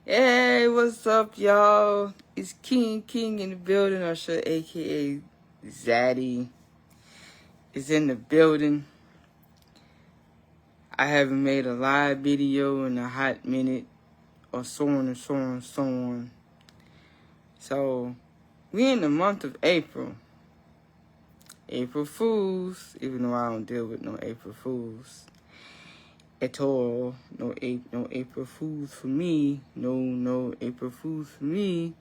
Hey, what's up, y'all? It's King in the building, or should aka Zaddy is in the building. I haven't made a live video in a hot minute, or so on and so on and so on. So, we in the month of April. April Fools, even though I don't deal with no April Fools at all. No April Fools for me. No April Fools for me.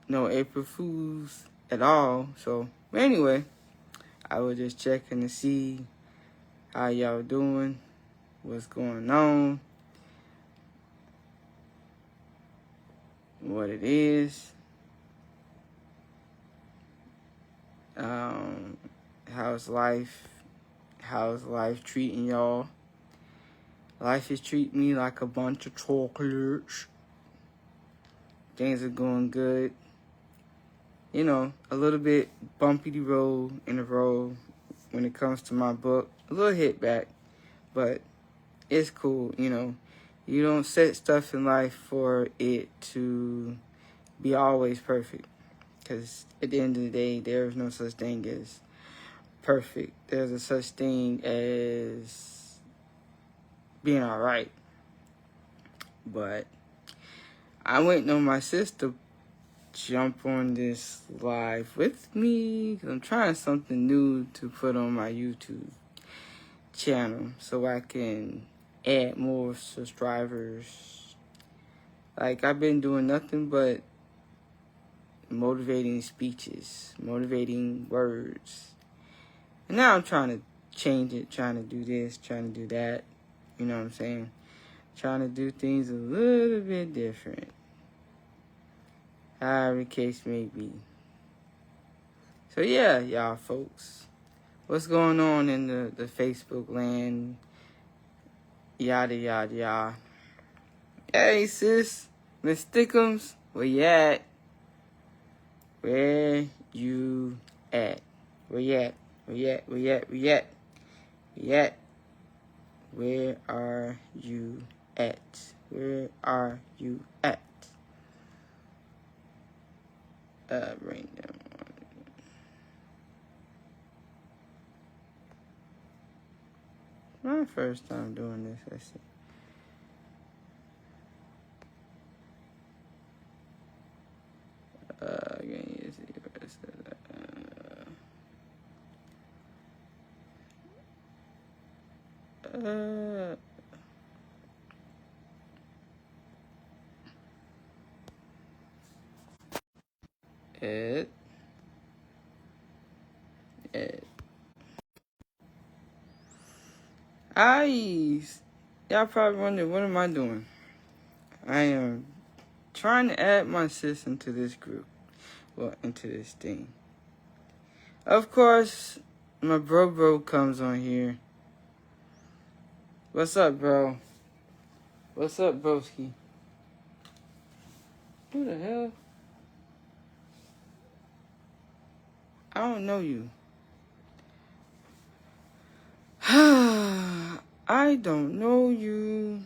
No April Fools at all. So, but anyway, I was just checking to see how y'all doing, what's going on, what it is, how's life treating y'all. Life is treating me like a bunch of chocolates. Things are going good. You know, a little bit bumpy the road in the road when it comes to my book. A little hit back, but it's cool, you know. You don't set stuff in life for it to be always perfect. Because at the end of the day, there is no such thing as perfect. There's a such thing as being alright. But I waiting on my sister jump on this live with me, because I'm trying something new to put on my YouTube channel so I can add more subscribers. Like, I've been doing nothing but motivating speeches, motivating words, and now I'm trying to change it, trying to do this, trying to do that, you know what I'm saying, trying to do things a little bit different. However the case may be. So yeah, y'all folks, what's going on in the Facebook land? Yada, yada, yada. Hey, sis, Miss Stickums, where you at? Where you at? Where you at? Where you at? Where you at? Where you at? Where you at? Where are you at? Where are you at? Bring them on. My first time doing this, let's see. Ed. Y'all probably wonder, what am I doing? I am trying to add my sis into this group. Well, into this thing. Of course, my bro comes on here. What's up, bro? What's up, broski? Who the hell? I don't know you. I don't know you.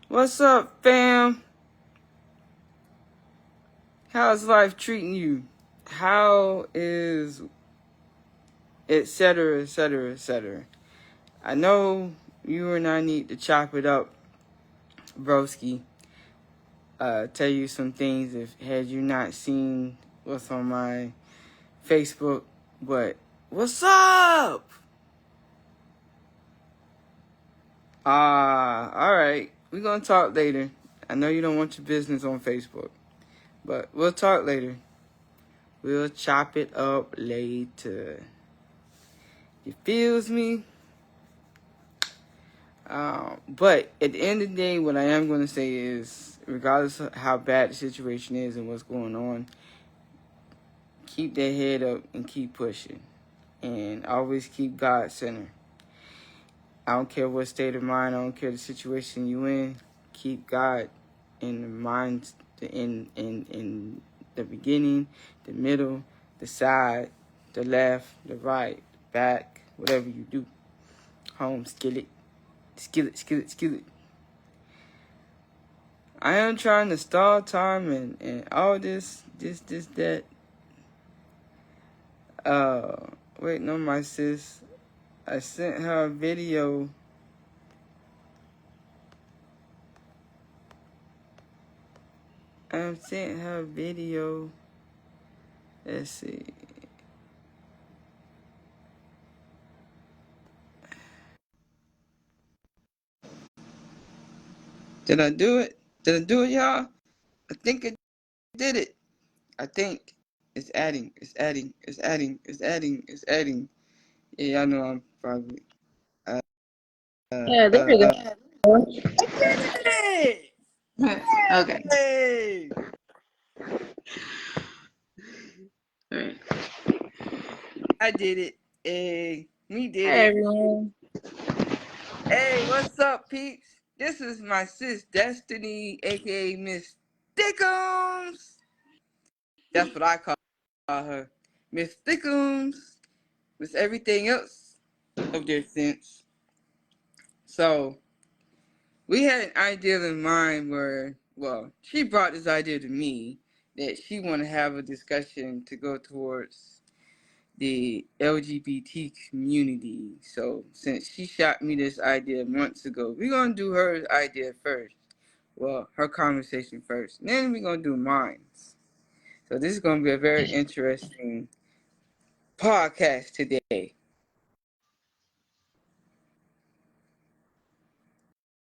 What's up, fam? How's life treating you? How is etc., etc., etc.? I know you and I need to chop it up, broski. Tell you some things if had you not seen what's on my Facebook. But what's up? Alright. We're gonna talk later. I know you don't want your business on Facebook, but we'll talk later. We'll chop it up later. You feels me? But at the end of the day, what I am going to say is, regardless of how bad the situation is and what's going on, keep that head up and keep pushing. And always keep God centered. I don't care what state of mind, I don't care the situation you in, keep God in the mind, in the beginning, the middle, the side, the left, the right, the back, whatever you do. Home, skillet. I am trying to stall time and all this, that. Wait, no, my sis. I sent her a video. I sent her a video. Let's see. Did I do it? Did I do it, y'all? I think I did it. I think it's adding. It's adding. It's adding. It's adding. It's adding. Yeah, I know I'm probably. Yeah, there we go. Hey! Okay. Hey! All right. I did it. Hey, we did Hi, it. everyone. Hey, what's up, peeps? This is my sis Destiny, aka Miss Thickums. That's what I call her. Miss Thickums. Miss everything else of their sense. So, we had an idea in mind where, well, she brought this idea to me that she want to have a discussion to go towards the LGBT community. So since she shot me this idea months ago, we're gonna do her idea first. Well, her conversation first. And then we're gonna do mine. So this is gonna be a very interesting podcast today.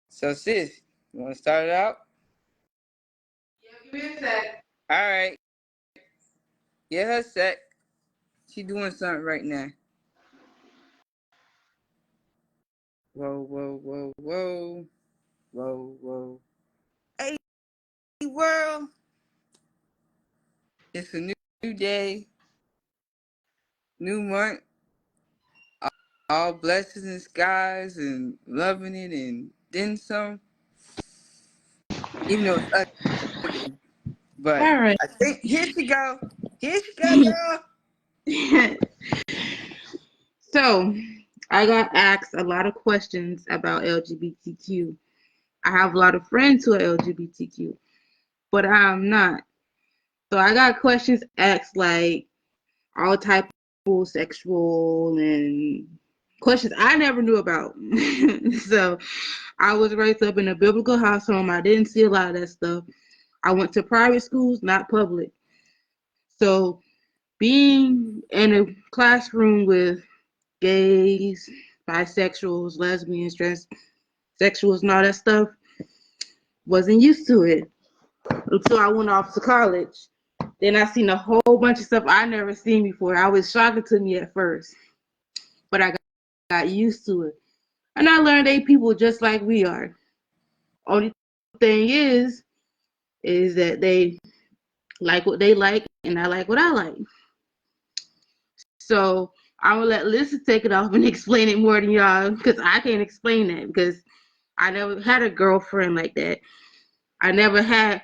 So sis, you wanna start it out? Yeah, give me a sec. Alright. Get her a sec. She doing something right now. Whoa, whoa, whoa, whoa. Whoa, whoa. Hey world. It's a new day, new month, all blessings in skies and loving it and then some, even though it's ugly. But All right. I think here she go. Here she go, y'all. So, I got asked a lot of questions about LGBTQ. I have a lot of friends who are LGBTQ, but I'm not. So, I got questions asked like all type of sexual and questions I never knew about. So, I was raised up in a biblical household. I didn't see a lot of that stuff. I went to private schools, not public. So being in a classroom with gays, bisexuals, lesbians, transsexuals, and all that stuff, wasn't used to it until I went off to college. Then I seen a whole bunch of stuff I never seen before. I was shocking to me at first, but I got used to it. And I learned they people just like we are. Only thing is that they like what they like and I like what I like. So I will let Lisa take it off and explain it more than y'all because I can't explain that because I never had a girlfriend like that. I never had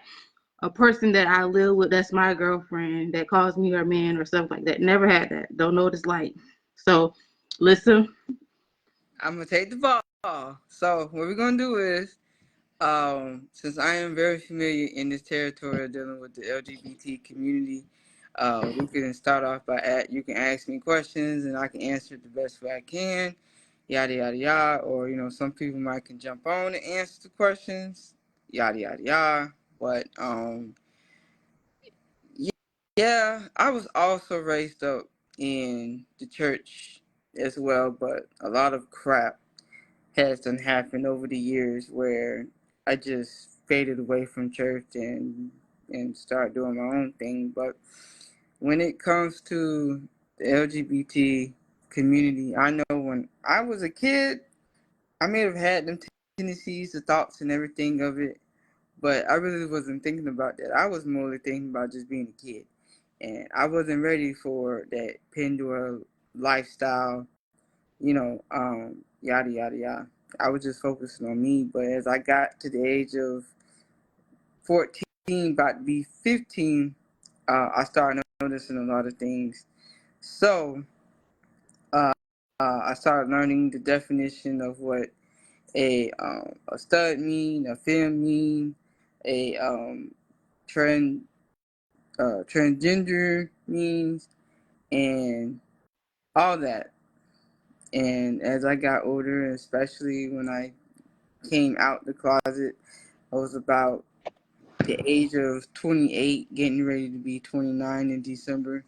a person that I live with that's my girlfriend that calls me her man or stuff like that. Never had that. Don't know what it's like. So, Lisa. I'm gonna take the ball. So what we're gonna do is, since I am very familiar in this territory of dealing with the LGBT community, we can start off by you can ask me questions and I can answer it the best way I can, yada yada yada. Or some people might can jump on and answer the questions, yada yada yada. But yeah, I was also raised up in the church as well, but a lot of crap has done happened over the years where I just faded away from church and started doing my own thing. But when it comes to the LGBT community, I know when I was a kid, I may have had them tendencies, the thoughts, and everything of it, but I really wasn't thinking about that. I was more thinking about just being a kid, and I wasn't ready for that Pandora lifestyle, yada yada yada. I was just focusing on me. But as I got to the age of 14, about to be 15, I started noticing a lot of things. So uh, I started learning the definition of what a stud mean, a femme mean, a trend transgender means and all that. And as I got older, especially when I came out the closet, I was about the age of 28, getting ready to be 29 in December.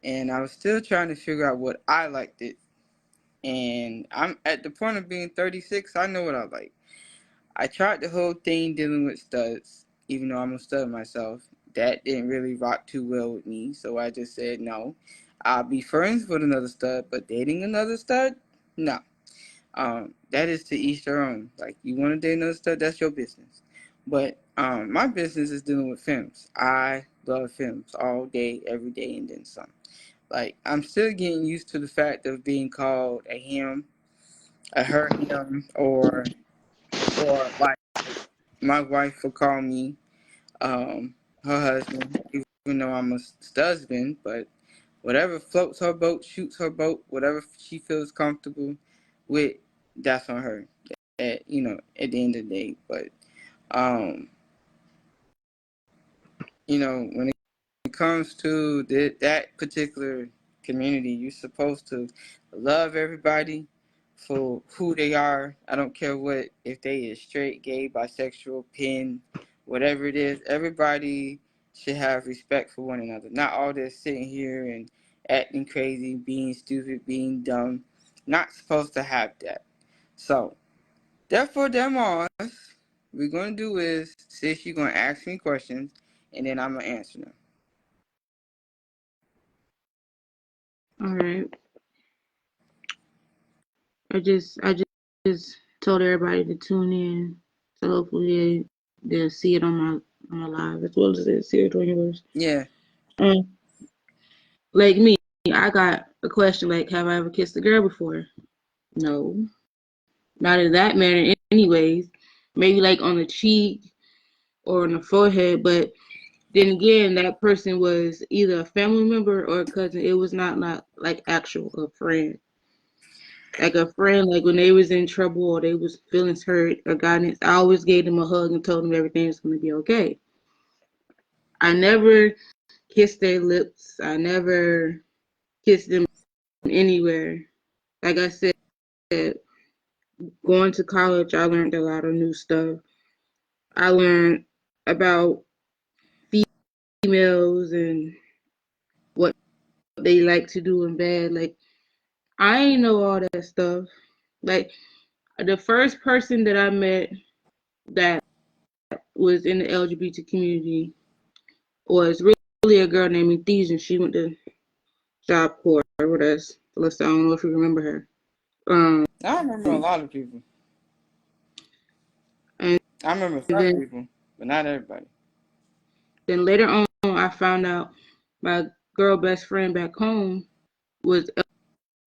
And I was still trying to figure out what I liked it. And I'm at the point of being 36, I know what I like. I tried the whole thing dealing with studs, even though I'm a stud myself. That didn't really rock too well with me, so I just said no. I'll be friends with another stud, but dating another stud? No. That is to each their own. Like, you want to date another stud, that's your business. But my business is dealing with films. I love films all day, every day, and then some. Like, I'm still getting used to the fact of being called a him, a her him, or like my wife will call me her husband, even though I'm a husband. But whatever floats her boat, shoots her boat, whatever she feels comfortable with, that's on her. At the end of the day. But um, when it comes to that particular community, you're supposed to love everybody for who they are. I don't care if they is straight, gay, bisexual, pin, whatever it is. Everybody should have respect for one another. Not all this sitting here and acting crazy, being stupid, being dumb. Not supposed to have that. So, therefore, them all, we're going to do is, sis, you're going to ask me questions, and then I'm going to answer them. All right. I just told everybody to tune in. So hopefully they'll see it on my live as well as they see it on yours. Yeah. Um, like me, I got a question like, have I ever kissed a girl before? No, not in that manner. Anyways, maybe like on the cheek or on the forehead, but then again, that person was either a family member or a cousin. It was not like actual a friend. Like a friend, like when they was in trouble or they was feelings hurt or guidance, I always gave them a hug and told them everything was gonna be okay. I never kissed their lips. I never kissed them anywhere. Like I said, going to college, I learned a lot of new stuff. I learned about females and what they like to do in bed. Like I ain't know all that stuff. Like the first person that I met that was in the LGBT community was really a girl named Ethesia. She went to Job Corps with us. Melissa, I don't know if you remember her. I remember a lot of people. And I remember some then people, but not everybody. then later on, I found out my girl best friend back home was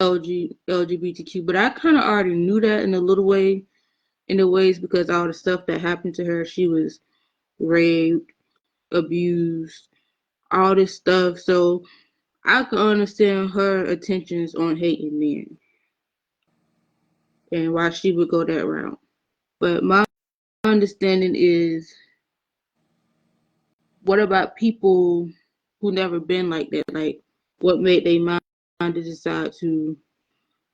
LGBTQ, but I kind of already knew that in a little way, in the ways because all the stuff that happened to her, she was raped, abused, all this stuff. So I can understand her attentions on hating men and why she would go that route. But my understanding is, what about people who never been like that? Like, what made their mind to decide to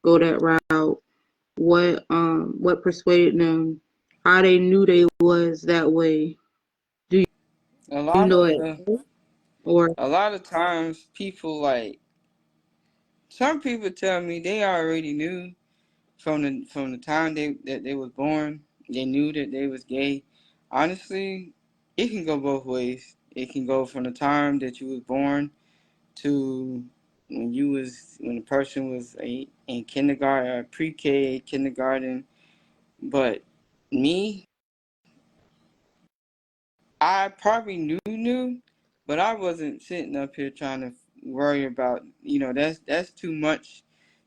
go that route? What persuaded them? How they knew they was that way? Do A you lot know of it? the, Or a lot of times, people like some people tell me they already knew from the time that they was born. They knew that they was gay. Honestly, it can go both ways. It can go from the time that you was born to when the person was in kindergarten or pre-K, kindergarten. But me, I probably knew, but I wasn't sitting up here trying to worry about. That's too much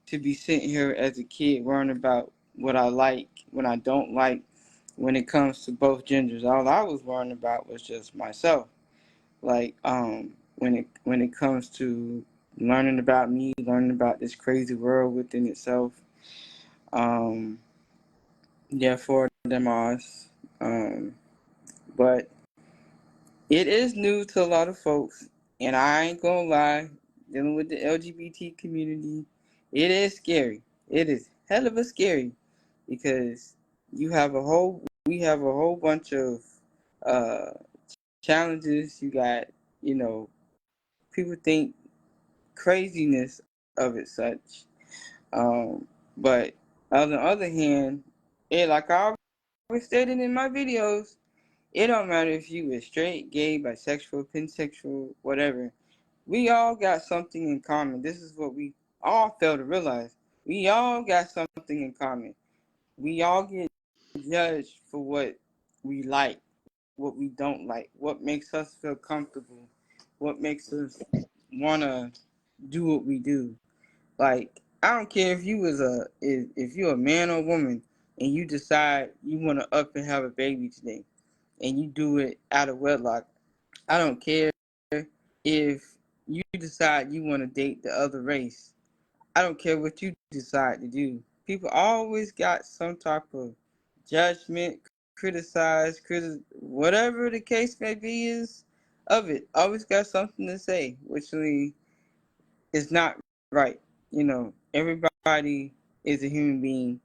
to be sitting here as a kid worrying about what I like, what I don't like. When it comes to both genders, all I was worrying about was just myself. Like when it comes to learning about me, learning about this crazy world within itself. Um, yeah, for them us. But It is new to a lot of folks, and I ain't gonna lie, dealing with the LGBT community, it is scary. It is hell of a scary because we have a whole bunch of uh, challenges. You got, people think craziness of it such. But on the other hand, like I always stated in my videos, it don't matter if you is straight, gay, bisexual, pansexual, whatever. We all got something in common. This is what we all fail to realize. We all got something in common. We all get judged for what we like, what we don't like, what makes us feel comfortable, what makes us wanna do what we do. Like, I don't care if if you're a man or woman and you decide you wanna up and have a baby today and you do it out of wedlock. I don't care if you decide you want to date the other race. I don't care what you decide to do. People always got some type of judgment, whatever the case may be is of it. Always got something to say, which is not right. Everybody is a human being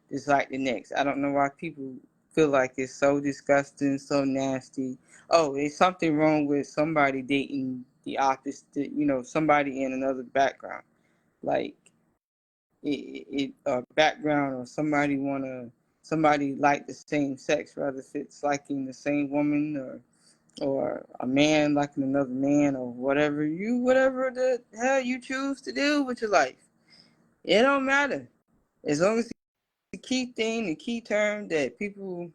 just like the next. I don't know why people feel like it's so disgusting, so nasty. Oh, there's something wrong with somebody dating the opposite, somebody in another background. Like background, or somebody like the same sex, rather if it's liking the same woman, or a man liking another man, or whatever the hell you choose to do with your life. It don't matter. As long as the key term that people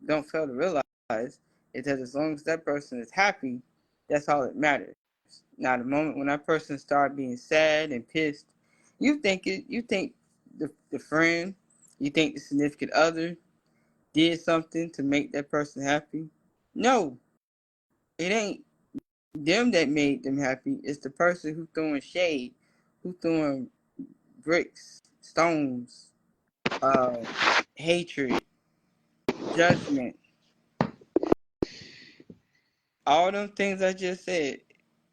don't fail to realize is that as long as that person is happy, that's all that matters. Now, the moment when that person starts being sad and pissed, you think the friend, you think the significant other did something to make that person happy. No, it ain't them that made them happy. It's the person who throwing shade, who throwing bricks, stones, uh, hatred, judgment, all them things I just said.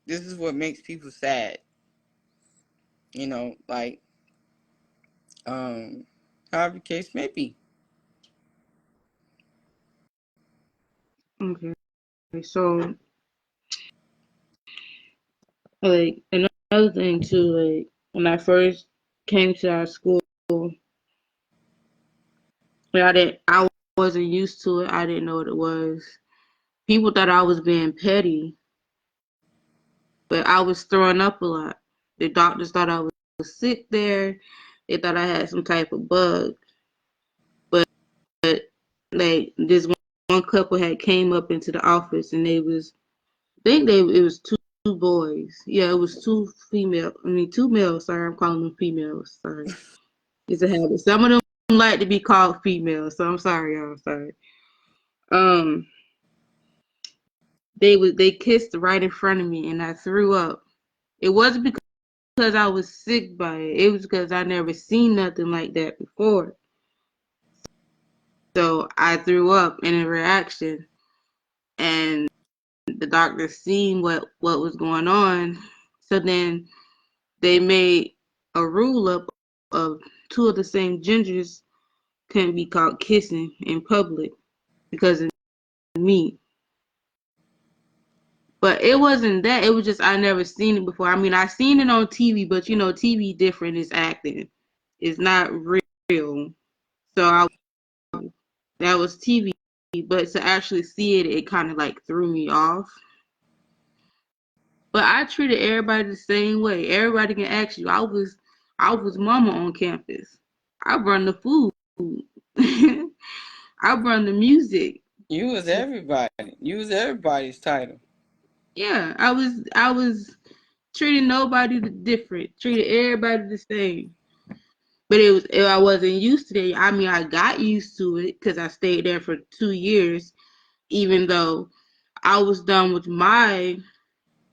This is what makes people sad. Like, however the case may be. Okay. So, like, another thing too, like, when I first came to our school, I wasn't used to it. I didn't know what it was. People thought I was being petty, but I was throwing up a lot. The doctors thought I was sick there. They thought I had some type of bug. But like this one couple had came up into the office and it was two boys. Yeah, it was two males. Sorry, I'm calling them females. Sorry. It's a habit. Some of them like to be called females, so I'm sorry, y'all. Sorry. Um, they kissed right in front of me, and I threw up. It wasn't because I was sick by it. It was because I never seen nothing like that before. So I threw up in a reaction, and the doctor seen what was going on. So then they made a rule up of two of the same genders couldn't be caught kissing in public because of me. But it wasn't that. It was just I never seen it before. I mean, I seen it on TV, but TV different is acting. It's not real. So that was TV, but to actually see it, it kind of like threw me off. But I treated everybody the same way. Everybody can ask you. I was mama on campus. I run the food. I run the music. You was everybody. You was everybody's title. Yeah, I was treating nobody different. Treated everybody the same. But I wasn't used to it. I mean, I got used to it because I stayed there for 2 years, even though I was done with my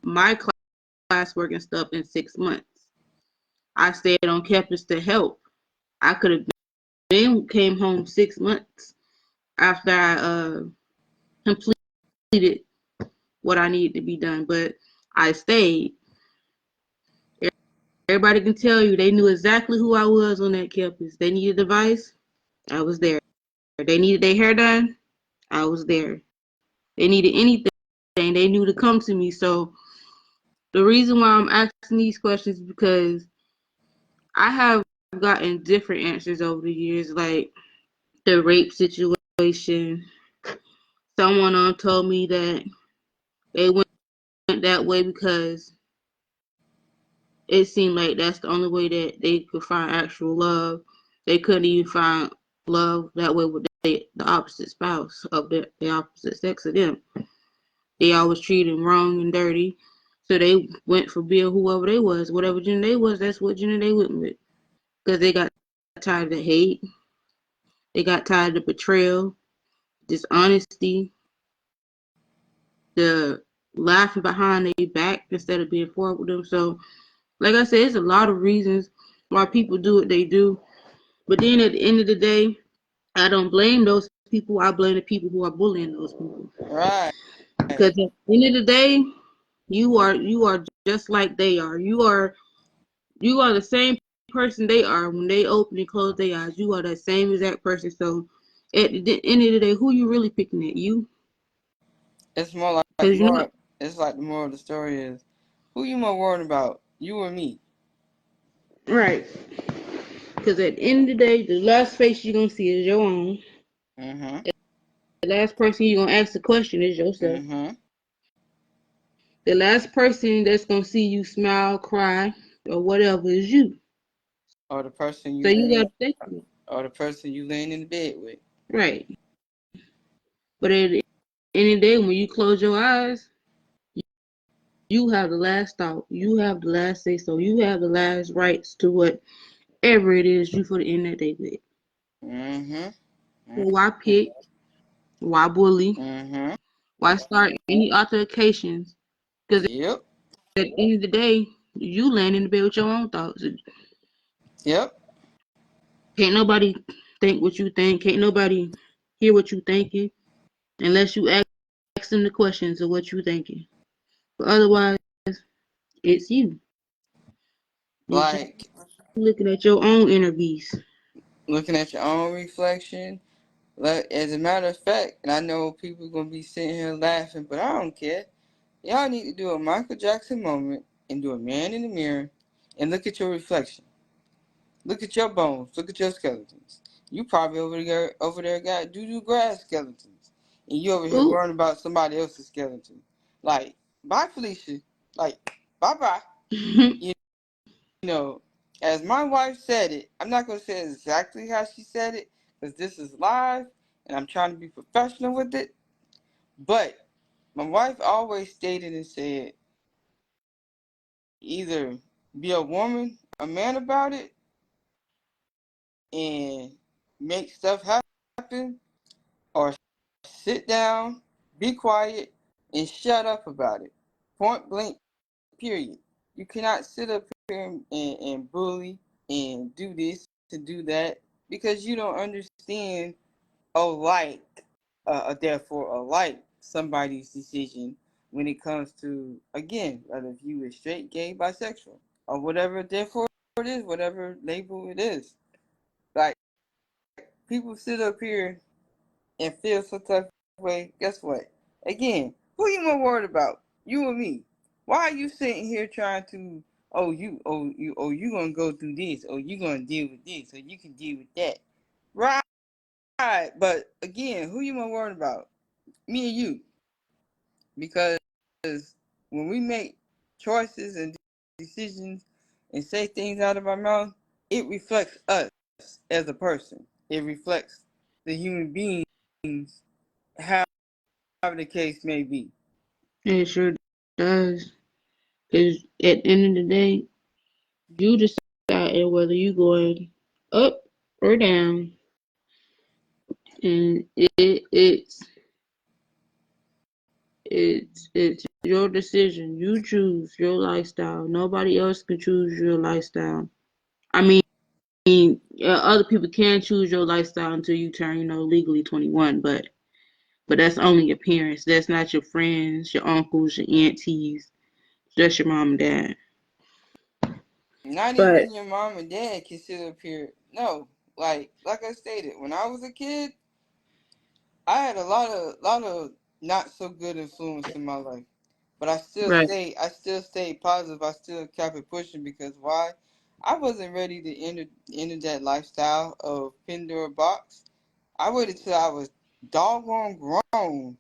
classwork and stuff in 6 months. I stayed on campus to help. I could have been came home 6 months after I completed what I needed to be done, but I stayed. Everybody can tell you they knew exactly who I was on that campus. They needed advice, I was there. They needed their hair done, I was there. They needed anything, they knew to come to me. So the reason why I'm asking these questions is because I have gotten different answers over the years, like the rape situation. Someone told me that they went that way because it seemed like that's the only way that they could find actual love. They couldn't even find love that way with the opposite spouse of the opposite sex of them. They always treated them wrong and dirty. So they went for being whoever they was, whatever gender they was, that's what gender they went with. Because they got tired of the hate, they got tired of the betrayal, dishonesty, the laughing behind their back instead of being forward with them. So, like I said, it's a lot of reasons why people do what they do. But then at the end of the day, I don't blame those people. I blame the people who are bullying those people. Right. Because at the end of the day, you are just like they are. You are the same person they are when they open and close their eyes. You are that same exact person. So at the end of the day, who you really picking at? You? It's more like Because you know, it's like the moral of the story is, who you more worried about, you or me? right? Because at the end of the day, the last face you're gonna see is your own. Mm-hmm. The last person you're gonna ask the question is yourself. Mm-hmm. The last person that's gonna see you smile, cry, or whatever is you. Or the person So you you laying gotta think of it. or the person you laying in the bed with. Right. But at the end of the day, when you close your eyes, you have the last thought. You have the last say so. You have the last rights to whatever it is you for the end of the day with. Mm-hmm. So why pick? Why bully? Mm-hmm. Why start any altercations? Because Yep. at the end of the day, you land in the bed with your own thoughts. Yep. Can't nobody think what you think. Can't nobody hear what you thinking unless you ask them the questions of what you thinking. But otherwise, it's you. It's you Like looking at your own inner beast. looking at your own reflection. Like, as a matter of fact, and I know people gonna be sitting here laughing, but I don't care. Y'all need to do a Michael Jackson moment and do a man in the mirror and look at your reflection. Look at your bones. Look at your skeletons. You probably over there got doo-doo grass skeletons, and you over here Ooh. worrying about somebody else's skeleton. Like, bye, Felicia. Like, bye bye. You know, as my wife said it, I'm not gonna say exactly how she said it because this is live and I'm trying to be professional with it. But my wife always stated and said, either be a woman, a man about it, and make stuff happen, or sit down, be quiet, and shut up about it. Point blank, period. You cannot sit up here and bully and do this to do that because you don't understand or therefore like somebody's decision when it comes to, again, whether if you is straight, gay, bisexual, or whatever, therefore it is, whatever label it is. Like, people sit up here and feel some type of way. Guess what? Again, who you more worried about? You or me? Why are you sitting here trying to, you gonna go through this, or you gonna deal with this, or you can deal with that? Right. But again, who you more worried about? Me and you. Because when we make choices and decisions and say things out of our mouth, it reflects us as a person. It reflects the human beings, however the case may be. It sure does. Because at the end of the day, you decide whether you going up or down. And it's your decision. You choose your lifestyle. Nobody else can choose your lifestyle. I mean, other people can choose your lifestyle until you turn, legally 21. But But that's only your parents. That's not your friends, your uncles, your aunties. Just your mom and dad. Not But even your mom and dad can sit up here. No, like I stated, when I was a kid, I had a lot of not so good influence in my life. But right, I still stayed positive. I still kept it pushing because why? I wasn't ready to enter that lifestyle of Pandora box. I waited till I was doggone grown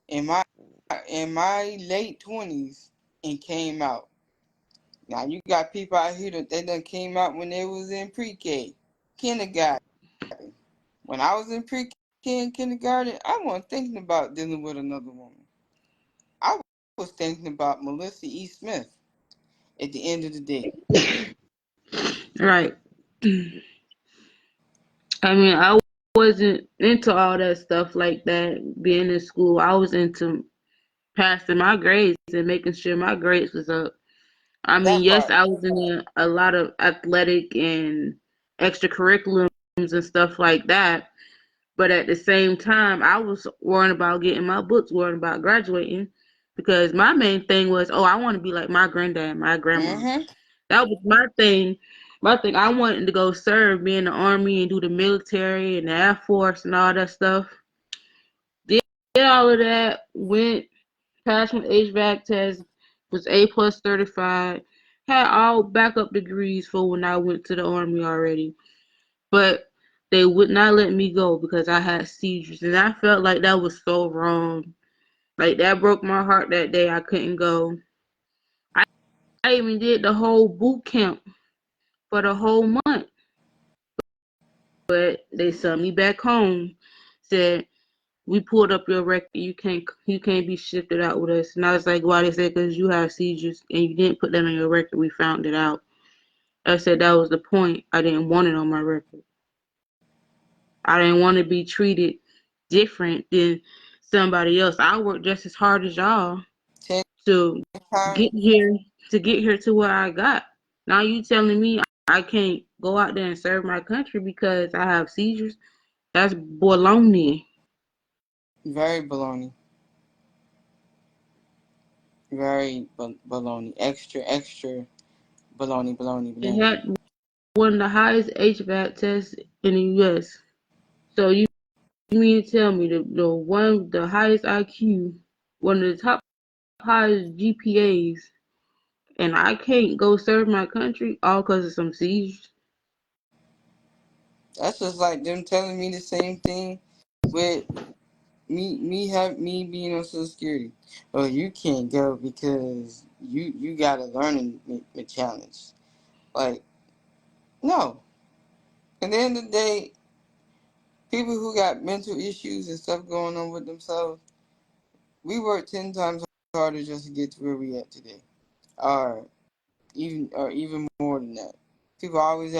in my late 20s and came out. Now you got people out here that they done came out when they was in pre-K, kindergarten. When I was in pre-K and kindergarten, I wasn't thinking about dealing with another woman. I was thinking about Melissa E. Smith at the end of the day. right. I mean, I wasn't into all that stuff like that. Being in school, I was into passing my grades and making sure my grades was up. I mean, That yes, part. I was in a lot of athletic and extracurriculums and stuff like that. But at the same time, I was worrying about getting my books, worrying about graduating, because my main thing was, oh, I want to be like my granddad, my grandma. Mm-hmm. That was my thing. My thing, I wanted to go serve, be in the army and do the military and the Air Force and all that stuff. Did all of that, went, passed my HVAC test, was A plus certified, had all backup degrees for when I went to the army already. But they would not let me go because I had seizures, and I felt like that was so wrong. Like that broke my heart that day. I couldn't go. I even did the whole boot camp for the whole month, but they sent me back home. Said we pulled up your record. You can't be shifted out with us. And I was like, why? They said because you have seizures and you didn't put that on your record. We found it out. I said that was the point. I didn't want it on my record. I didn't want to be treated different than somebody else. I worked just as hard as y'all Ten to times get here to where I got. Now you telling me I can't go out there and serve my country because I have seizures? That's baloney. very baloney. Very baloney. Extra, extra baloney, baloney, They baloney. had one of the highest HVAC tests in the U.S. So you mean to tell me the one with the highest IQ, one of the top highest GPAs, and I can't go serve my country all because of some seizures? That's just like them telling me the same thing with me being on Social Security. Oh, you can't go because you got a learning challenge. Like, no. At the end of the day, people who got mental issues and stuff going on with themselves, we work 10 times harder just to get to where we at today. Or even more than that. People always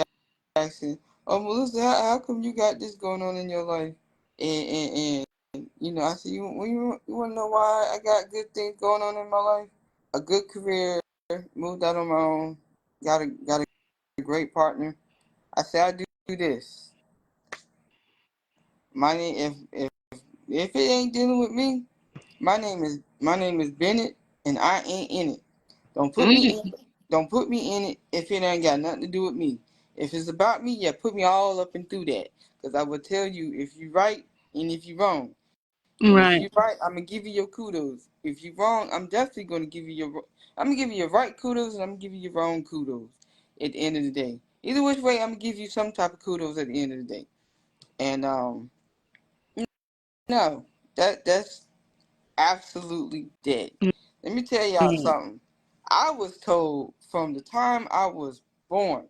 asking, "Oh, Melissa, how come you got this going on in your life?" And I said, "You want to know why I got good things going on in my life? A good career, moved out on my own, got a great partner." I said, "I do this. My name, if it ain't dealing with me, my name is Bennett, and I ain't in it. Don't put me in. Mm, Don't put me in it if it ain't got nothing to do with me. If it's about me, yeah, put me all up and through that. Cause I will tell you if you right and if you wrong. And if right. you right, I'm gonna give you your kudos. If you wrong, I'm definitely gonna give you your. I'm gonna give you your right kudos, and I'm gonna give you your wrong kudos. At the end of the day, either which way, I'm gonna give you some type of kudos at the end of the day. And no, that's absolutely dead. Let me tell y'all Mm, something. I was told from the time I was born,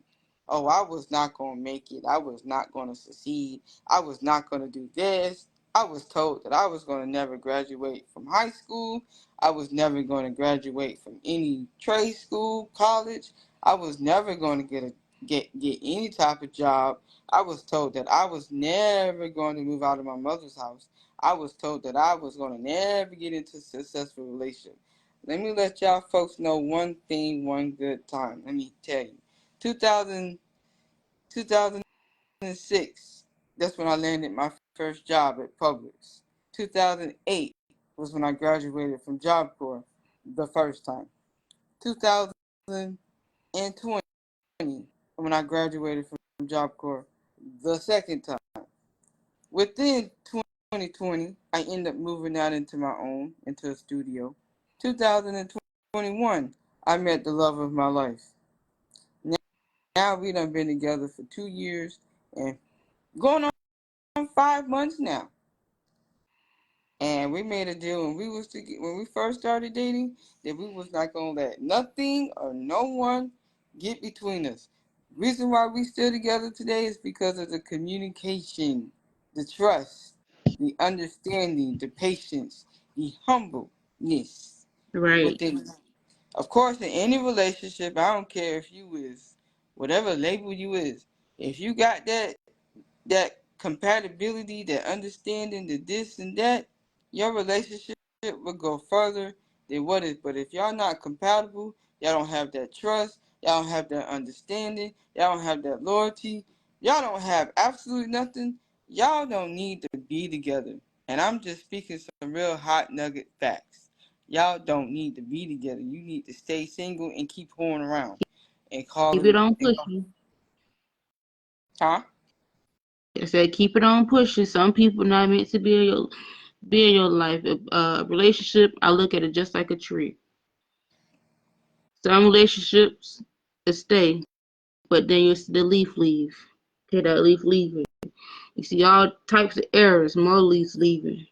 oh, I was not going to make it. I was not going to succeed. I was not going to do this. I was told that I was going to never graduate from high school. I was never going to graduate from any trade school, college. I was never going to get any type of job. I was told that I was never going to move out of my mother's house. I was told that I was going to never get into a successful relationship. Let me let y'all folks know one thing, one good time. Let me tell you. 2000, 2006, that's when I landed my first job at Publix. 2008 was when I graduated from Job Corps the first time. 2020 when I graduated from Job Corps the second time. Within 2020, I ended up moving out into my own, into a studio. 2021, I met the love of my life. Now we done been together for 2 years and going on 5 months now. And we made a deal when we first started dating that we was not gonna let nothing or no one get between us. Reason why we still together today is because of the communication, the trust, the understanding, the patience, the humbleness Right. within us. Of course, in any relationship, I don't care if you is whatever label you is, if you got that compatibility, that understanding, the this and that, your relationship will go further than what is. But if y'all not compatible, y'all don't have that trust, y'all don't have that understanding, y'all don't have that loyalty, y'all don't have absolutely nothing, y'all don't need to be together. And I'm just speaking some real hot nugget facts. Y'all don't need to be together. You need to stay single and keep whoring around and Keep it calling. on pushing. Huh? I said keep it on pushing. Some people not meant to be in your life. Relationship, I look at it just like a tree. Some relationships they stay, but then the leaf leave. Okay, that leaf leaving. You see all types of errors, more leaves leaving.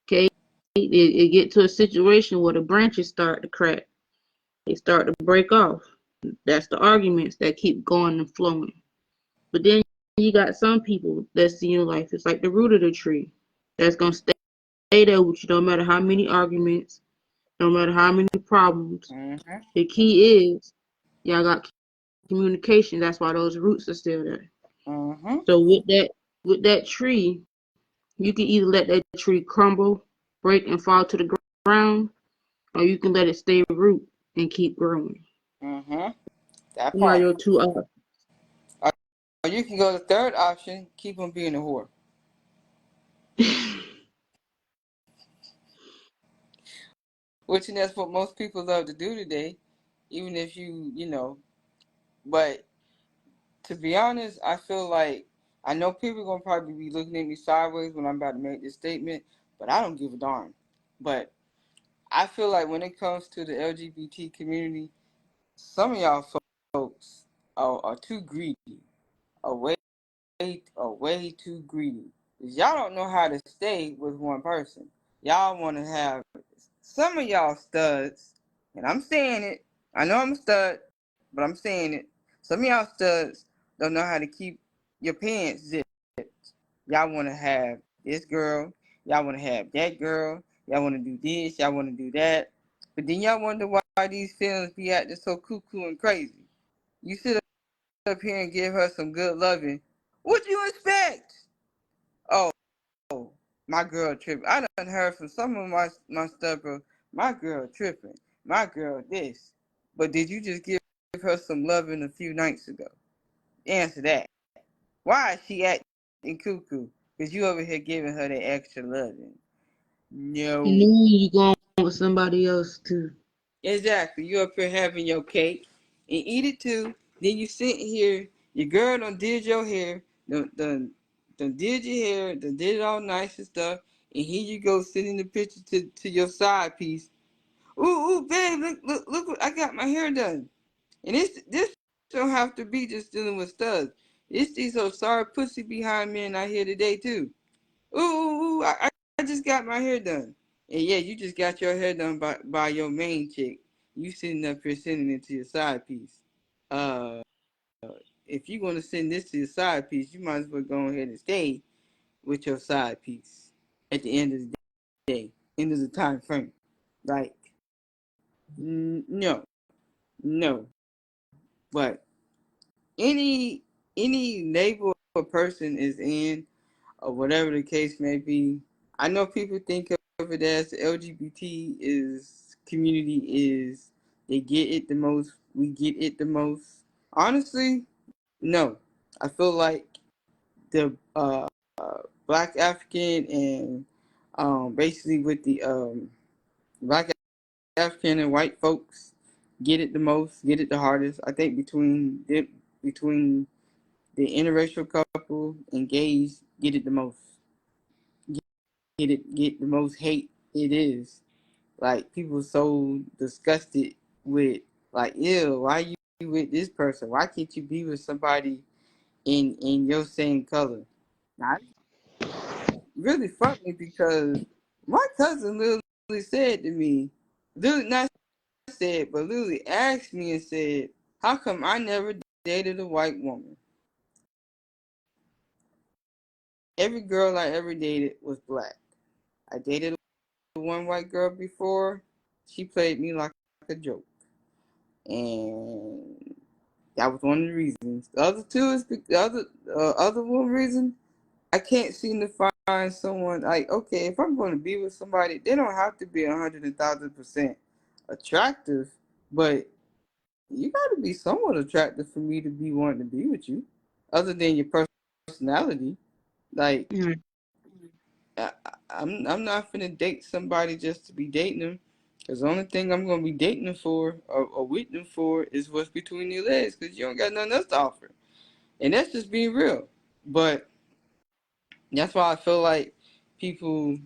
Okay, it get to a situation where the branches start to crack. They start to break off. That's the arguments that keep going and flowing. But then you got some people that's in your life. It's like the root of the tree that's gonna stay there with you no matter how many arguments, no matter how many problems. Mm-hmm. The key is y'all got communication. That's why those roots are still there. Mm-hmm. So with that tree, you can either let that tree crumble, break, and fall to the ground, or you can let it stay root and keep growing. Mm-hmm. That You are part. your two options. Or you can go the third option, keep on being a whore. Which and that's what most people love to do today, even if but to be honest, I feel like I know people gonna probably be looking at me sideways when I'm about to make this statement, but I don't give a darn. But I feel like when it comes to the LGBT community, some of y'all folks are too greedy, are way too greedy. 'Cause y'all don't know how to stay with one person. Y'all want to have some of y'all studs, and I'm saying it. I know I'm a stud, but I'm saying it. Some of y'all studs don't know how to keep your pants zipped. Y'all want to have this girl. Y'all want to have that girl. Y'all want to do this. Y'all want to do that. But then y'all wonder why these feelings be acting so cuckoo and crazy. You sit up here and give her some good loving. What you expect? Oh, my girl tripping. I done heard from some of my stuff, bro. My girl tripping. My girl this. But did you just give her some loving a few nights ago? Answer that. Why is she acting cuckoo? Because you over here giving her the extra loving. And No. then you going with somebody else too. Exactly. You up here having your cake and eat it too. Then you sit here, your girl done did your hair, done did your hair, done did it all nice and stuff, and here you go sending the picture to your side piece. Ooh, babe, look what I got my hair done. And this don't have to be just dealing with studs. It's these so sorry pussy behind men out here today too. I just got my hair done. And yeah, you just got your hair done by your main chick. You sitting up here sending it to your side piece. Uh, if you're gonna send this to your side piece, you might as well go ahead and stay with your side piece at the end of the day, end of the time frame. Like, no, no. But any label a person is in, or whatever the case may be, I know people think of it as the LGBT is community is they get it the most, we get it the most. Honestly, no. I feel like the Black African and Basically with the black African and white folks get it the most, get it the hardest. I think between the interracial couple and gays get it the most. Get the most hate it is. Like people so disgusted with like, ew, why you with this person? Why can't you be with somebody in your same color? Now, it really fucked me because my cousin literally said to me, literally not said, but literally asked me and said, how come I never dated a white woman? Every girl I ever dated was black. I dated one white girl before. She played me like a joke. And that was one of the reasons. The other two is the other one reason I can't seem to find someone like, okay, if I'm going to be with somebody, they don't have to be 100,000% attractive, but you got to be somewhat attractive for me to be wanting to be with you, other than your personality. Like, Mm. I'm not finna date somebody just to be dating them, because the only thing I'm gonna be dating them for or with them for is what's between your legs, because you don't got nothing else to offer, and that's just being real. But that's why I feel like people,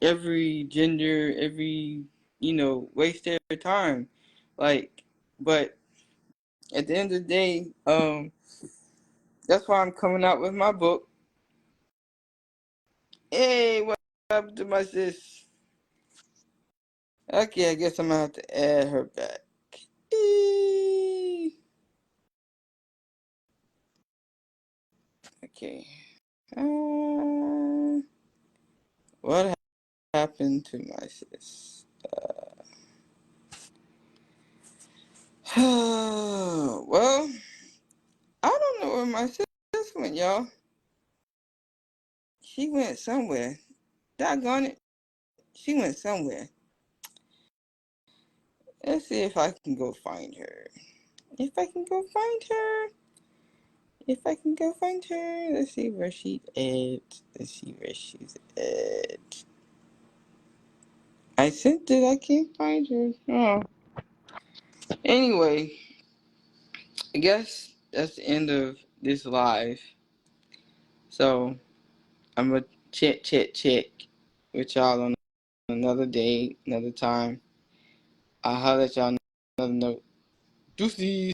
every gender, every waste their time, like. But at the end of the day, that's why I'm coming out with my book. Hey, what happened to my sis? Okay, I guess I'm gonna have to add her back. Okay. What happened to my sis? Well, I don't know where my sis went, y'all. She went somewhere. Doggone it. She went somewhere. Let's see if I can go find her. If I can go find her. If I can go find her. Let's see where she's at. Let's see where she's at. I sent it. I can't find her. Oh. Anyway, I guess that's the end of this live. So I'm gonna check with y'all on another day, another time. I'll holler at y'all on another note. Deuces.